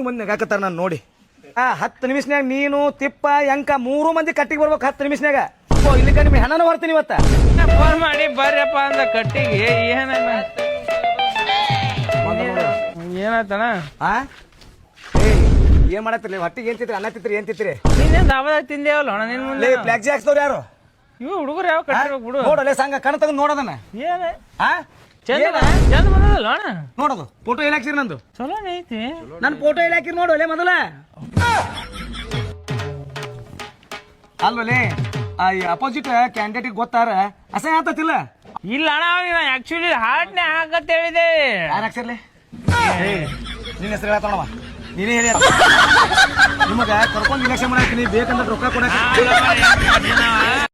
ಮಂದಿ ನಗಾಕತ್ತಾರ ನಾನು ನೋಡಿ 10 ನಿಮಿಷನ್ಯಾಗ ನೀನು ತಿಪ್ಪ ಎಂಕ 3 ಮಂದಿ ಕಟ್ಟಿಗೆ ಬರ್ಬೇಕು 10 ನಿಮಿಷನ್ಯಾಗ ಇಲ್ಲಿ ನಿಮ್ಗೆ ಹೆಣನ ಬರ್ತೀನಿ ಇವತ್ತ ಫೋನ್ ಮಾಡಿ ಬರ್ರಪ್ಪ ಅಂದ ಕಟ್ಟಿಗೆ ಏನಾಯ್ತಣ ಏನ್ ಮಾಡತ್ತಿರ್ಲಿ ಹೊಟ್ಟಿಗೆ ಏನ್ ತಿತ್ರಿ ಅನ್ನ ತಿತ್ರಿ ಏನ್ ತಿತ್ರಿ ನೀನೇನ್ ದಾಬದಾಗ ತಿಂದೇವಲ್ಲ ಅಣ್ಣ ನಿನ್ ಮುಂದೆ ಫ್ಲಾಕ್ಸಿ ಹಾಕ್ಸ್ತವ್ರು ಯಾರು ಇವು ಹುಡುಗರು ಯಾವ ಕಟ್ಟಿರ್ಬೇಕು ಬಿಡು ನೋಡಲ್ಲ ಸಂಘ ಕಣ ತೆಗೆದು ನೋಡೋದನ್ನ ಏನ ಚಂದ ಬಂದದಲ್ಲ ಅಣ್ಣ ನೋಡೋದು ಫೋಟೋ ಎಲ್ಲಿ ಹಾಕ್ಸಿರಿ ನಂದು ಚಲೋ ಐತಿ ನನ್ ಫೋಟೋ ಎಲ್ಲಿ ಹಾಕಿರಿ ನೋಡು ಅಲ್ಲೇ ಮೊದಲ ಅಲ್ವಲೇ ಅಪೋಸಿಟ್ ಕ್ಯಾಂಡಿಡೇಟ್ ಗೊತ್ತಾರ ಅಸಹ್ಯ ಆತತಿಲ್ಲ ಇಲ್ಲ ಅಣ್ಣ ಆಕ್ಚುಲಿ ಹಾರ್ಟ್ನೇ ಹಾಕತ್ ಹೇಳಿದೆ ಯಾರು ಹಾಕ್ಸಿರ್ಲಿ ನಿನ್ನ ಹೆಸರು ಹೇಳ್ತಾವ ನೀನೇ ಹೇಳಿ ನಿಮಗ ಕರ್ಕೊಂಡು ಇಲೆಕ್ಷನ್ ಮಾಡಾಕ್ತೀನಿ ಬೇಕಂದ್ರೆ ರೊಕ್ಕ ಕೊಡಕ್ಕೆ